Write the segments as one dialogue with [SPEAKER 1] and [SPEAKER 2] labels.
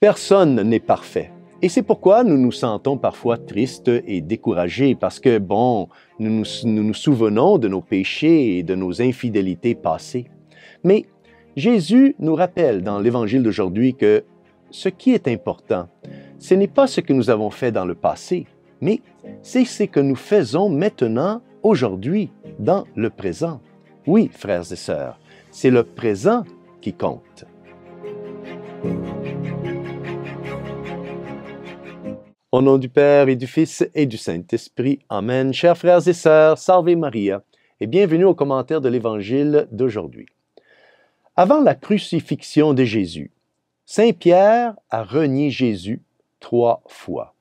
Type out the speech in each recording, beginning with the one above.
[SPEAKER 1] Personne n'est parfait. Et c'est pourquoi nous nous sentons parfois tristes et découragés parce que, nous nous souvenons de nos péchés et de nos infidélités passées. Mais Jésus nous rappelle dans l'Évangile d'aujourd'hui que ce qui est important, ce n'est pas ce que nous avons fait dans le passé, mais c'est ce que nous faisons maintenant, aujourd'hui, dans le présent. Oui, frères et sœurs, c'est le présent qui compte. Au nom du Père et du Fils et du Saint-Esprit. Amen. Chers frères et sœurs, Salve Maria et bienvenue au commentaire de l'Évangile d'aujourd'hui. Avant la crucifixion de Jésus, Saint Pierre a renié Jésus 3 fois.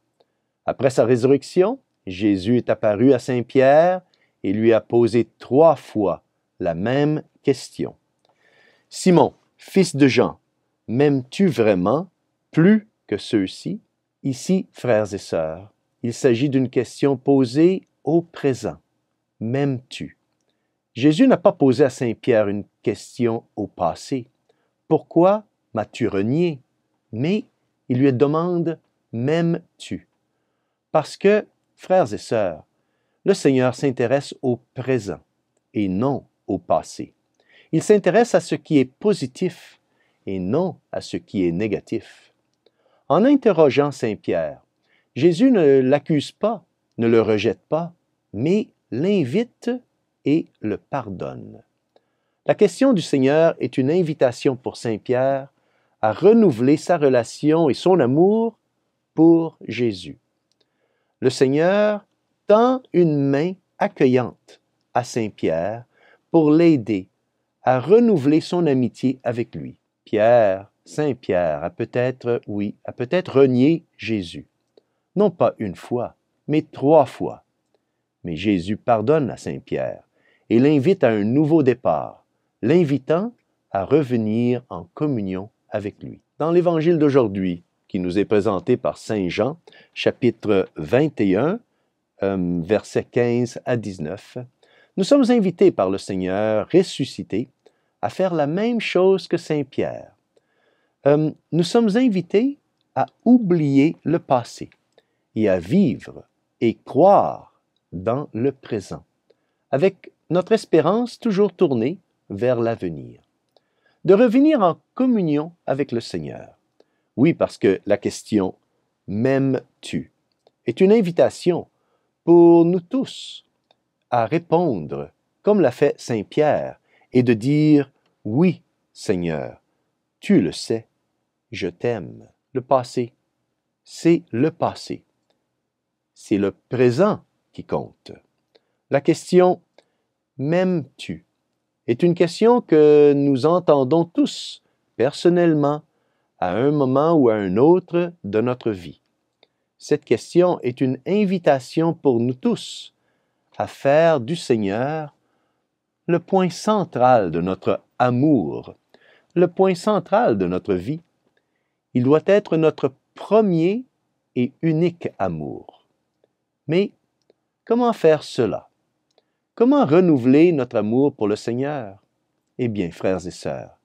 [SPEAKER 1] Après sa résurrection, Jésus est apparu à Saint Pierre et lui a posé 3 fois la même question. « Simon, fils de Jean, m'aimes-tu vraiment plus que ceux-ci » Ici, frères et sœurs, il s'agit d'une question posée au présent. M'aimes-tu? Jésus n'a pas posé à Saint Pierre une question au passé. Pourquoi m'as-tu renié? Mais il lui demande m'aimes-tu? Parce que, frères et sœurs, le Seigneur s'intéresse au présent et non au passé. Il s'intéresse à ce qui est positif et non à ce qui est négatif. En interrogeant Saint Pierre, Jésus ne l'accuse pas, ne le rejette pas, mais l'invite et le pardonne. La question du Seigneur est une invitation pour Saint Pierre à renouveler sa relation et son amour pour Jésus. Le Seigneur tend une main accueillante à Saint Pierre pour l'aider à renouveler son amitié avec lui. Saint Pierre a peut-être renié Jésus. Non pas une fois, mais 3 fois. Mais Jésus pardonne à Saint Pierre et l'invite à un nouveau départ, l'invitant à revenir en communion avec lui. Dans l'Évangile d'aujourd'hui, qui nous est présenté par Saint Jean, chapitre 21, versets 15 à 19, nous sommes invités par le Seigneur ressuscité à faire la même chose que Saint Pierre. Nous sommes invités à oublier le passé et à vivre et croire dans le présent, avec notre espérance toujours tournée vers l'avenir. De revenir en communion avec le Seigneur. Oui, parce que la question « M'aimes-tu » est une invitation pour nous tous à répondre, comme l'a fait Saint Pierre, et de dire « Oui, Seigneur, tu le sais. Je t'aime. » Le passé, c'est le passé. C'est le présent qui compte. La question « M'aimes-tu » est une question que nous entendons tous, personnellement, à un moment ou à un autre de notre vie. Cette question est une invitation pour nous tous à faire du Seigneur le point central de notre amour, le point central de notre vie. Il doit être notre premier et unique amour. Mais comment faire cela? Comment renouveler notre amour pour le Seigneur? Eh bien, frères et sœurs,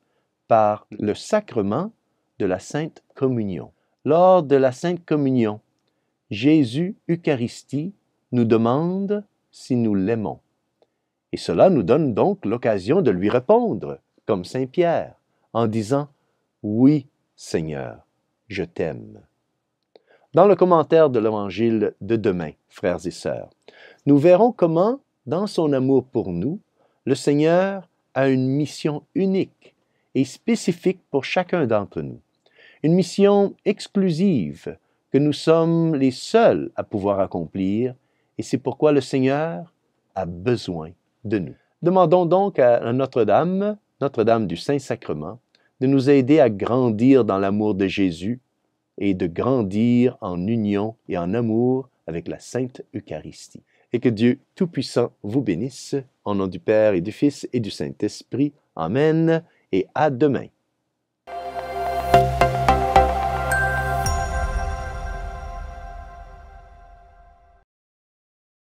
[SPEAKER 1] par le sacrement de la Sainte Communion. Lors de la Sainte Communion, Jésus, Eucharistie, nous demande si nous l'aimons. Et cela nous donne donc l'occasion de lui répondre, comme Saint Pierre, en disant « Oui, Seigneur, je t'aime. » Dans le commentaire de l'Évangile de demain, frères et sœurs, nous verrons comment, dans son amour pour nous, le Seigneur a une mission unique et spécifique pour chacun d'entre nous. Une mission exclusive que nous sommes les seuls à pouvoir accomplir, et c'est pourquoi le Seigneur a besoin de nous. Demandons donc à Notre-Dame du Saint-Sacrement, de nous aider à grandir dans l'amour de Jésus et de grandir en union et en amour avec la Sainte Eucharistie. Et que Dieu Tout-Puissant vous bénisse, au nom du Père et du Fils et du Saint-Esprit. Amen et à demain.